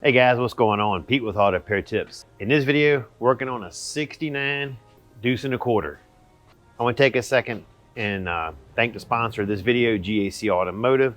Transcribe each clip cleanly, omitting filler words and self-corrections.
Hey guys, what's going on? Pete with Auto Repair Tips. In this video, working on a 69 deuce and a quarter. I want to take a second and thank the sponsor of this video, GAC Automotive.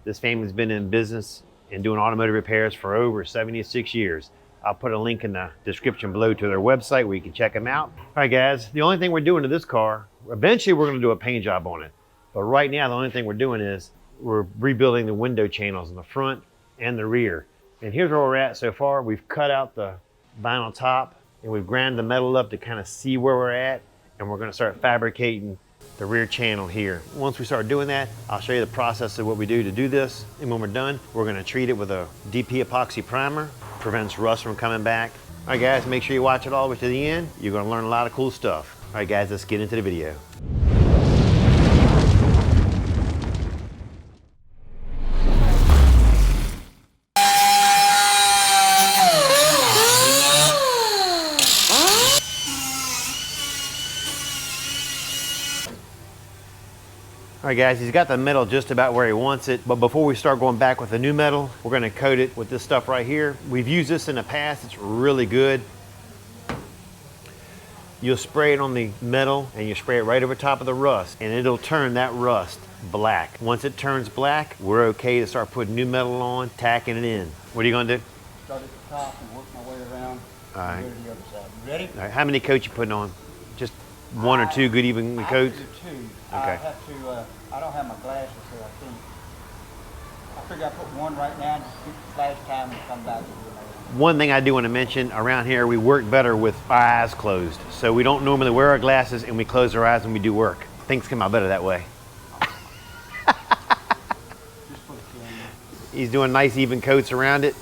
This family's been in business and doing automotive repairs for over 76 years. I'll put a link in the description below to their website where you can check them out. All right guys, the only thing we're doing to this car, eventually we're going to do a paint job on it. But right now, the only thing we're doing is we're rebuilding the window channels in the front and the rear. And here's where we're at so far. We've cut out the vinyl top and we've ground the metal up to kind of see where we're at. And we're gonna start fabricating the rear channel here. Once we start doing that, I'll show you the process of what we do to do this. And when we're done, we're gonna treat it with a DP epoxy primer. Prevents rust from coming back. All right guys, make sure you watch it all the way to the end. You're gonna learn a lot of cool stuff. All right guys, let's get into the video. All right guys, he's got the metal just about where he wants it, but before we start going back with the new metal, we're gonna coat it with this stuff right here. We've used this in the past, it's really good. You'll spray it on the metal and you spray it right over top of the rust and it'll turn that rust black. Once it turns black, we're okay to start putting new metal on, tacking it in. What are you gonna do? Start at the top and work my way around. All right. Go to the other side. You ready? All right, how many coats you putting on? Just one or two good even coats? I have to do two. Okay. I have to, I don't have my glasses, so I figure I put one right now, just get the flash time and come back and do another one. One thing I do want to mention, around here we work better with our eyes closed. So we don't normally wear our glasses and we close our eyes when we do work. Things come out better that way. Just put it in. He's doing nice even coats around it.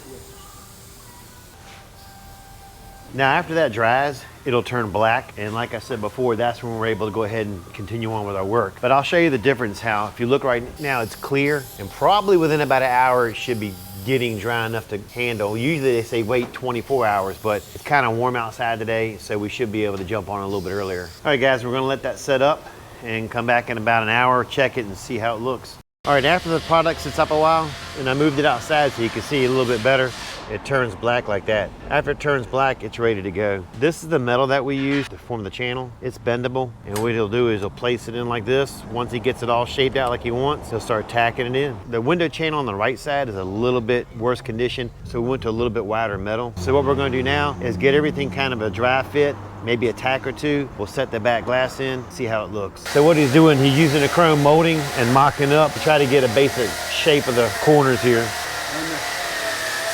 Now after that dries, it'll turn black. And like I said before, that's when we're able to go ahead and continue on with our work. But I'll show you the difference how, if you look right now, it's clear and probably within about an hour, it should be getting dry enough to handle. Usually they say wait 24 hours, but it's kind of warm outside today, so we should be able to jump on it a little bit earlier. All right guys, we're gonna let that set up and come back in about an hour, check it and see how it looks. All right, after the product sits up a while, and I moved it outside so you can see a little bit better, it turns black like that. After it turns black, it's ready to go. This is the metal that we use to form the channel. It's bendable, and what he'll do is he'll place it in like this. Once he gets it all shaped out like he wants, he'll start tacking it in. The window channel on the right side is a little bit worse condition, so we went to a little bit wider metal. So what we're gonna do now is get everything kind of a dry fit, maybe a tack or two. We'll set the back glass in, see how it looks. So what he's doing, he's using a chrome molding and mocking up to try to get a basic shape of the corners here. And the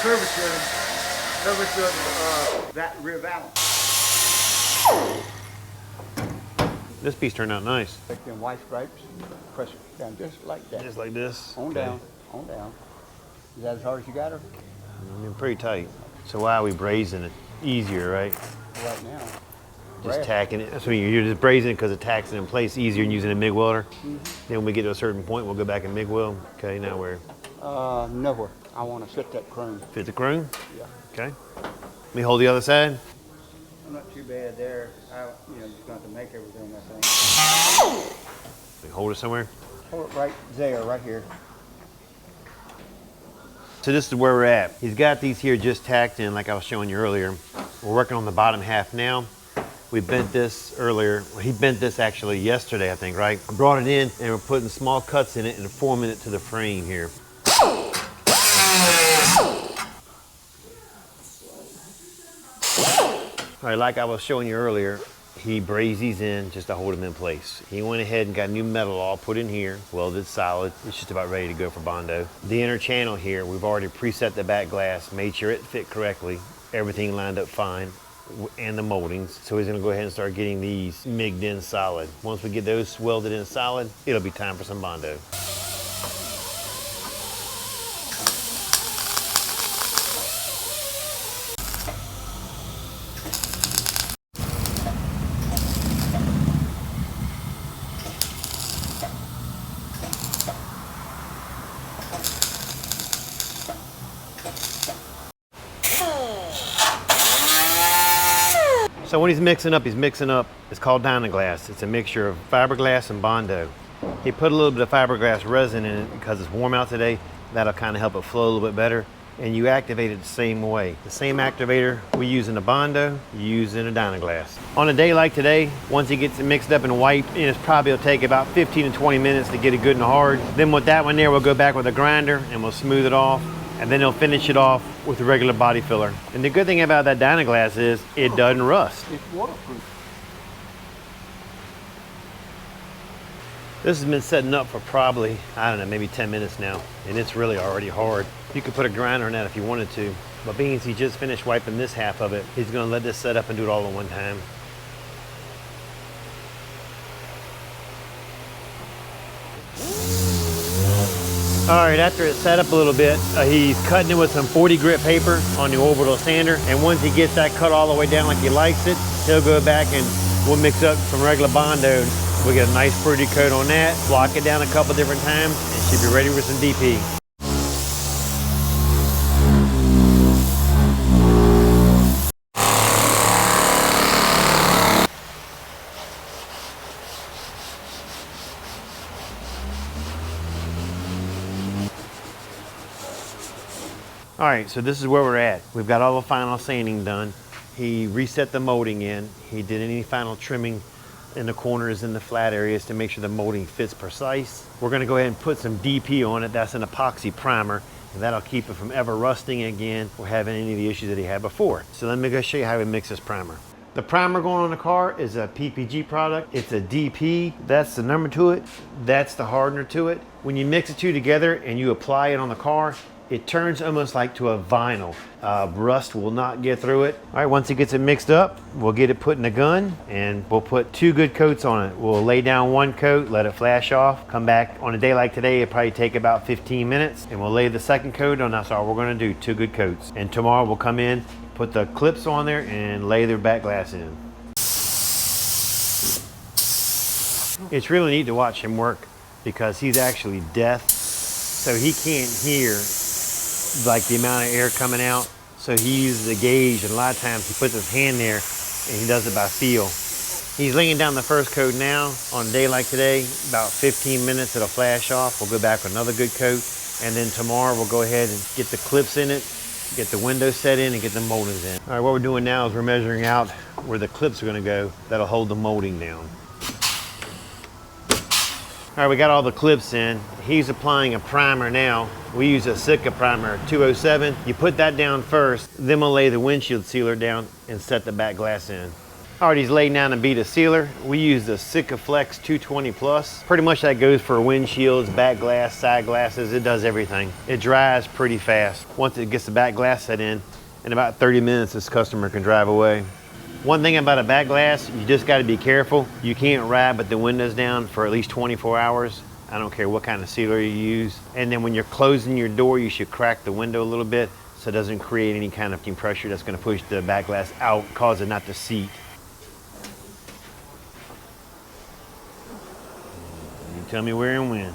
curvature of that rear valve. This piece turned out nice. Take them white stripes, press it down just like that. Just like this. On Okay. down, on down. Is that as hard as you got her? I mean, pretty tight. So why are we brazing it? Easier, right? Right now. Just Brass. tacking it. That's what you're just brazing it because it tacks it in place easier than using a MIG welder. Then when we get to a certain point, we'll go back and MIG weld. Okay, now we're Nowhere. I want to fit that chrome. fit the chrome. Yeah. Okay. Let me hold the other side. I'm not too bad there. Just going to make everything, I think. Let me hold it somewhere. Hold it right there, right here. So this is where we're at. He's got these here just tacked in like I was showing you earlier. We're working on the bottom half now. We bent this earlier. Well, he bent this actually yesterday, I think, right? Brought it in and we're putting small cuts in it and forming it to the frame here. All right, like I was showing you earlier, he brazed these in just to hold them in place. He went ahead and got new metal all put in here, welded solid. It's just about ready to go for Bondo. The inner channel here, we've already preset the back glass, made sure it fit correctly. Everything lined up fine, and the moldings. So he's gonna go ahead and start getting these MIG'd in solid. Once we get those welded in solid, it'll be time for some Bondo. So when he's mixing up, it's called Dynaglass. It's a mixture of fiberglass and Bondo. He put a little bit of fiberglass resin in it because it's warm out today. That'll kind of help it flow a little bit better. and you activate it the same way. The same activator we use in the Bondo, you use in a Dynaglass. On a day like today, once it gets it mixed up and wiped, it's probably will take about 15 to 20 minutes to get it good and hard. Then with that one there, we'll go back with a grinder and we'll smooth it off, and then they'll finish it off with a regular body filler. And the good thing about that Dynaglass is it doesn't rust. It's waterproof. This has been setting up for probably, I don't know, maybe 10 minutes now, and it's really already hard. You could put a grinder on that if you wanted to, but being as he just finished wiping this half of it, he's gonna let this set up and do it all at one time. All right, after it's set up a little bit, he's cutting it with some 40 grit paper on the orbital sander, and once he gets that cut all the way down like he likes it, he'll go back and we'll mix up some regular Bondo. We'll get a nice pretty coat on that, block it down a couple different times, and should be ready with some DP. All right, so this is where we're at. We've got all the final sanding done. He reset the molding in. He did any final trimming in the corners and the flat areas to make sure the molding fits precise. We're gonna go ahead and put some DP on it. That's an epoxy primer, and that'll keep it from ever rusting again or having any of the issues that he had before. So let me go show you how we mix this primer. The primer going on the car is a PPG product. It's a DP. That's the number to it. That's the hardener to it. When you mix the two together and you apply it on the car, it turns almost like to a vinyl. Rust will not get through it. All right, once it gets it mixed up, we'll get it put in the gun and we'll put 2 good coats on it. We'll lay down 1 coat, let it flash off, come back. On a day like today, it'll probably take about 15 minutes, and we'll lay the second coat on. That's all we're gonna do, 2 good coats. And tomorrow we'll come in, put the clips on there and lay their back glass in. It's really neat to watch him work because he's actually deaf, so he can't hear like the amount of air coming out. So he uses a gauge, and a lot of times he puts his hand there and he does it by feel. He's laying down the first coat now. On a day like today, about 15 minutes it'll flash off. We'll go back with another good coat, and then tomorrow we'll go ahead and get the clips in it, get the windows set in, and get the moldings in. All right, what we're doing now is we're measuring out where the clips are gonna go that'll hold the molding down. All right, we got all the clips in. He's applying a primer now. We use a Sitka primer, 207. You put that down first, then we'll lay the windshield sealer down and set the back glass in. All right, he's laying down a bead of sealer. We use the Sitka Flex 220 Plus. Pretty much that goes for windshields, back glass, side glasses. It does everything. It dries pretty fast. Once it gets the back glass set in about 30 minutes, this customer can drive away. One thing about a back glass, you just got to be careful. You can't rabbit the windows down for at least 24 hours. I don't care what kind of sealer you use. And then when you're closing your door, you should crack the window a little bit so it doesn't create any kind of pressure that's going to push the back glass out, cause it not to seat. You tell me where and when.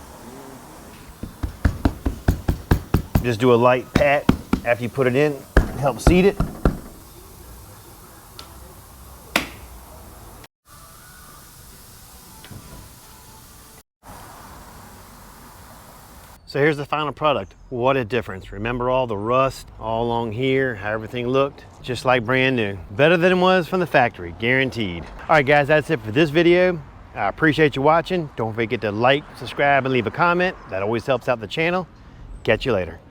Just do a light pat after you put it in, help seat it. So here's the final product. What a difference. Remember all the rust all along here, how everything looked? Just like brand new. Better than it was from the factory, guaranteed. All right guys, that's it for this video. I appreciate you watching. Don't forget to like, subscribe, and leave a comment. That always helps out the channel. Catch you later.